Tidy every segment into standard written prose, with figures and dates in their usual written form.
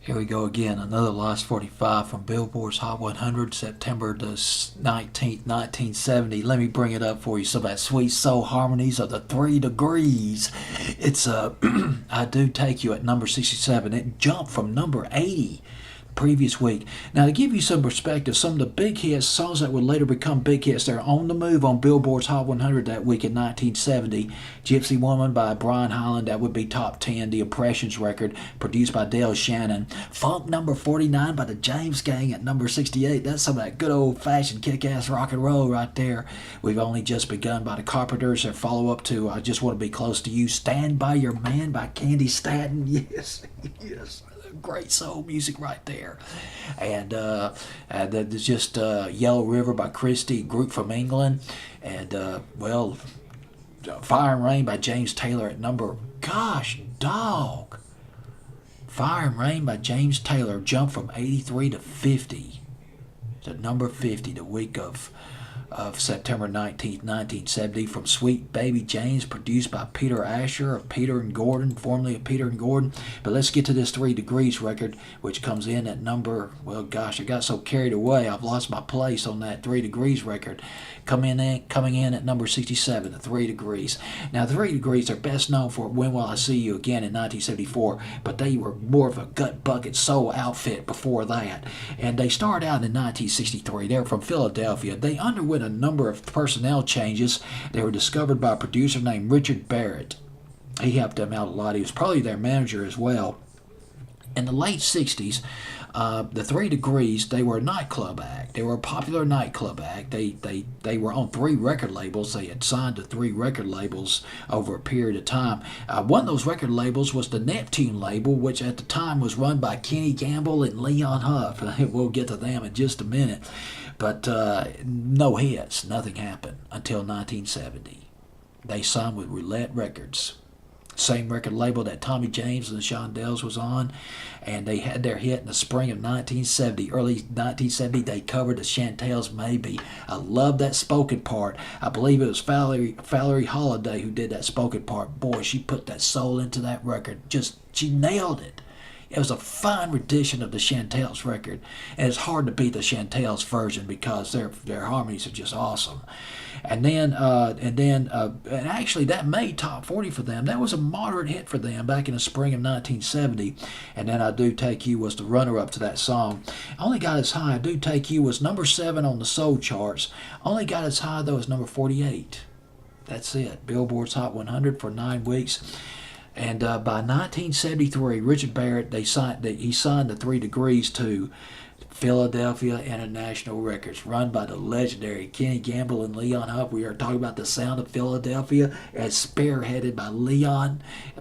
Here we go again, another Lost 45 from Billboard's Hot 100, September the 19th, 1970. Let me bring it up for you. Some of that sweet soul harmonies of the 3 Degrees. It's I Do Take You at number 67. It jumped from number 80 previous week. Now, to give you some perspective, some of the big hits, songs that would later become big hits, they're on the move on Billboard's Hot 100 that week in 1970. Gypsy Woman by Brian Hyland, that would be top 10. The Impressions record, produced by Dale Shannon. Funk number 49 by the James Gang at number 68. That's some of that good old-fashioned kick-ass rock and roll right there. We've Only Just Begun by the Carpenters. Their follow-up to I Just Want to Be Close to You. Stand By Your Man by Candy Staton. Yes, yes. Great soul music right there. And there's just Yellow River by Christie, group from England. And, Fire and Rain by James Taylor at number, gosh, dog. Fire and Rain by James Taylor jumped from 83 to 50. To number 50 the week of September 19th, 1970, from Sweet Baby James, produced by Peter Asher of Peter and Gordon, formerly of Peter and Gordon. But let's get to this 3 Degrees record, which comes in at number, well, gosh, I got so carried away, I've lost my place on that 3 Degrees record. Coming in at number 67, the 3 Degrees. Now, the 3 Degrees are best known for When Will I See You Again in 1974, but they were more of a gut bucket soul outfit before that. And they started out in 1963. They were from Philadelphia. They underwent a number of personnel changes. They were discovered by a producer named Richard Barrett. He helped them out a lot. He was probably their manager as well. In the late 60s, the 3 Degrees, they were a nightclub act. They were a popular nightclub act. They were on 3 record labels. They had signed to 3 record labels over a period of time. One of those record labels was the Neptune label, which at the time was run by Kenny Gamble and Leon Huff. We'll get to them in just a minute. But no hits. Nothing happened until 1970. They signed with Roulette Records. Same record label that Tommy James and the Shondells was on, and they had their hit in the spring of 1970. Early 1970, they covered the Chantel's Maybe. I love that spoken part. I believe it was Valerie Holiday who did that spoken part. Boy, she put that soul into that record. She nailed it. It was a fine rendition of the Chantel's record, and it's hard to beat the Chantel's version because their harmonies are just awesome. And actually that made top 40 for them. That was a moderate hit for them back in the spring of 1970. And then I Do Take You was the runner-up to that song. Only got as high. I Do Take You was number 7 on the soul charts. Only got as high though as number 48. That's it. Billboard's Hot 100 for 9 weeks. And by 1973, Richard Barrett, he signed the 3 Degrees to Philadelphia International Records, run by the legendary Kenny Gamble and Leon Huff. We are talking about the sound of Philadelphia, as spearheaded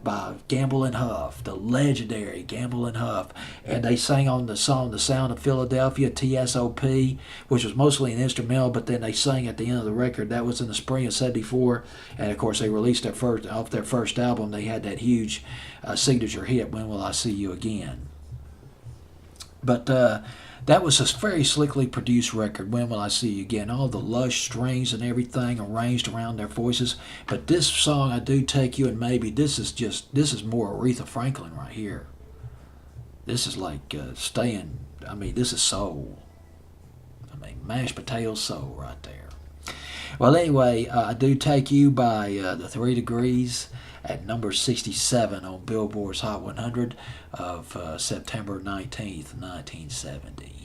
by Gamble and Huff, the legendary Gamble and Huff. And they sang on the song The Sound of Philadelphia, TSOP, which was mostly an instrumental, but then they sang at the end of the record. That was in the spring of 74. And of course, they released their first album. They had that huge signature hit, When Will I See You Again? But that was a very slickly produced record, When Will I See You Again? All the lush strings and everything arranged around their voices. But this song, I Do Take You and Maybe, this is more Aretha Franklin right here. This is like this is soul. Mashed potato soul right there. Well, anyway, I Do Take You by the 3 Degrees at number 67 on Billboard's Hot 100 of September 19th, 1970.